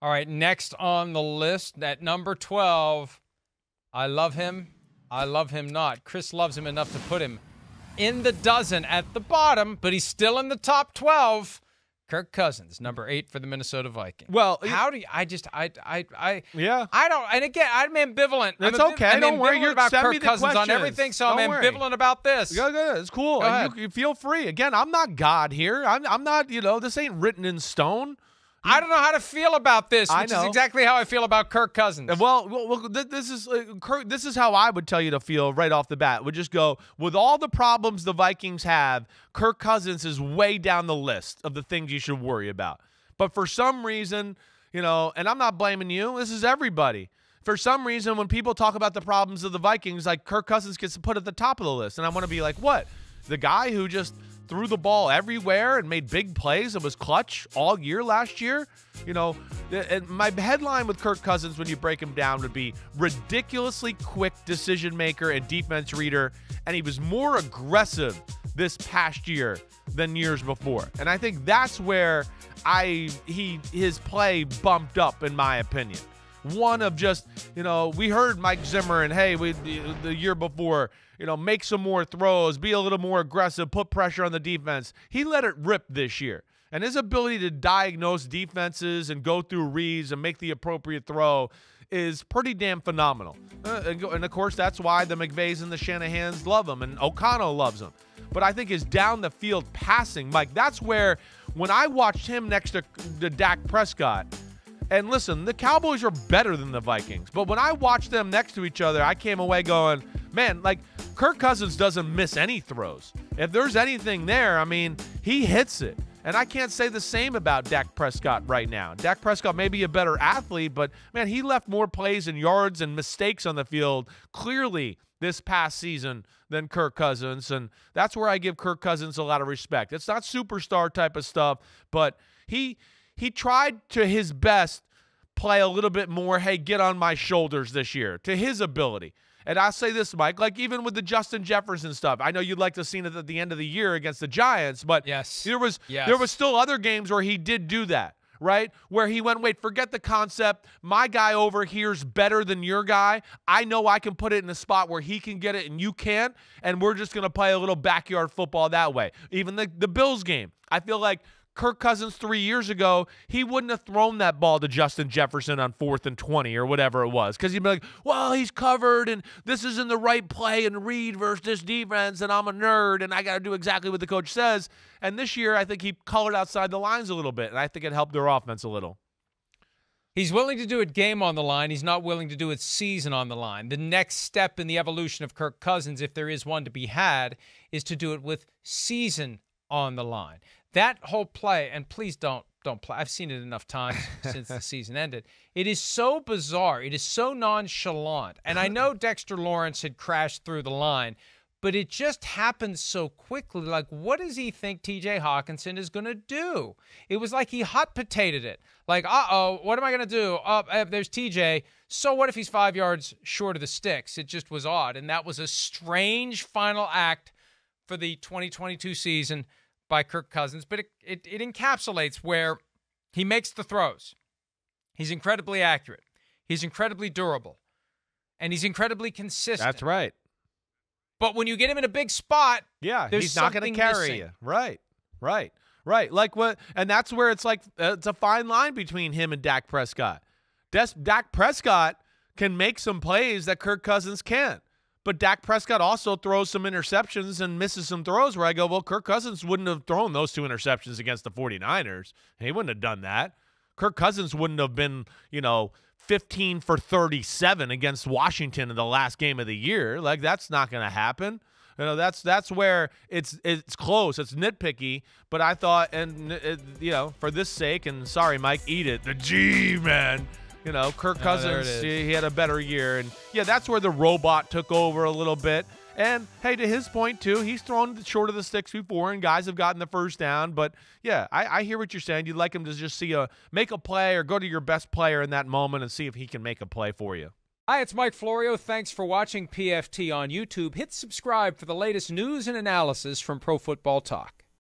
All right, next on the list at number 12, I love him. I love him not. Chris loves him enough to put him in the dozen at the bottom, but he's still in the top 12. Kirk Cousins, number 8 for the Minnesota Vikings. Well, how do you, I yeah. I don't, and again, I'm ambivalent. It's okay. I'm don't worry. You're about send Kirk me the Cousins questions. on everything, so don't I'm worry. ambivalent about this. Yeah, it's cool. Go And ahead. you feel free. Again, I'm not God here. I'm not, this ain't written in stone. I don't know how to feel about this, which is exactly how I feel about Kirk Cousins. Well, this is how I would tell you to feel right off the bat. Would just go, with all the problems the Vikings have, Kirk Cousins is way down the list of the things you should worry about. But for some reason, and I'm not blaming you, this is everybody. For some reason, when people talk about the problems of the Vikings, like Kirk Cousins gets put at the top of the list. And I want to be like, what? The guy who just threw the ball everywhere and made big plays and was clutch all year last year? And my headline with Kirk Cousins when you break him down would be ridiculously quick decision maker and defense reader, and he was more aggressive this past year than years before. And I think that's where his play bumped up, in my opinion. One of just, we heard Mike Zimmer and, hey, the year before, make some more throws, be a little more aggressive, put pressure on the defense. He let it rip this year. And his ability to diagnose defenses and go through reads and make the appropriate throw is pretty damn phenomenal. And of course, that's why the McVays and the Shanahans love him, and O'Connell loves him. But I think his down-the-field passing, Mike, that's where, when I watched him next to Dak Prescott, and listen, the Cowboys are better than the Vikings, but when I watched them next to each other, I came away going, man, like, Kirk Cousins doesn't miss any throws. If there's anything there, he hits it. And I can't say the same about Dak Prescott right now. Dak Prescott may be a better athlete, but, man, he left more plays and yards and mistakes on the field clearly this past season than Kirk Cousins. And that's where I give Kirk Cousins a lot of respect. It's not superstar type of stuff, but he tried to his best play a little bit more, hey, get on my shoulders this year, to his ability. And I'll say this, Mike, like even with the Justin Jefferson stuff, I know you'd like to have seen it at the end of the year against the Giants, but there was still other games where he did do that, right? Where he went, wait, forget the concept. My guy over here's better than your guy. I know I can put it in a spot where he can get it and you can't, and we're just going to play a little backyard football that way. Even the Bills game, I feel like Kirk Cousins 3 years ago, he wouldn't have thrown that ball to Justin Jefferson on 4th and 20 or whatever it was, because he'd be like, well, he's covered and this isn't the right play and read versus this defense and I'm a nerd and I got to do exactly what the coach says. And this year, I think he colored outside the lines a little bit, and I think it helped their offense a little. He's willing to do it game on the line. He's not willing to do it season on the line. The next step in the evolution of Kirk Cousins, if there is one to be had, is to do it with season on the line. That whole play, and please don't play. I've seen it enough times since the season ended. It is so bizarre. It is so nonchalant. And I know Dexter Lawrence had crashed through the line, but it just happened so quickly. Like, what does he think T.J. Hawkinson is going to do? It was like he hot potatoed it. Like, what am I going to do? There's T.J. So what if he's 5 yards short of the sticks? It just was odd. And that was a strange final act for the 2022 season by Kirk Cousins, but it encapsulates where he makes the throws. He's incredibly accurate. He's incredibly durable. And he's incredibly consistent. That's right. But when you get him in a big spot, he's not going to carry missing. you. Right. Like what? And that's where it's like it's a fine line between him and Dak Prescott. Dak Prescott can make some plays that Kirk Cousins can't. But Dak Prescott also throws some interceptions and misses some throws where I go, well, Kirk Cousins wouldn't have thrown those 2 interceptions against the 49ers. He wouldn't have done that. Kirk Cousins wouldn't have been, 15 for 37 against Washington in the last game of the year. Like, that's not going to happen. That's where it's close. It's nitpicky. But I thought, and, for this sake, and sorry, Mike, eat it. The G, man. Kirk Cousins, he had a better year. And, that's where the robot took over a little bit. And, hey, to his point, too, he's thrown short of the sticks before, and guys have gotten the first down. But, I hear what you're saying. You'd like him to just make a play or go to your best player in that moment and see if he can make a play for you. Hi, it's Mike Florio. Thanks for watching PFT on YouTube. Hit subscribe for the latest news and analysis from Pro Football Talk.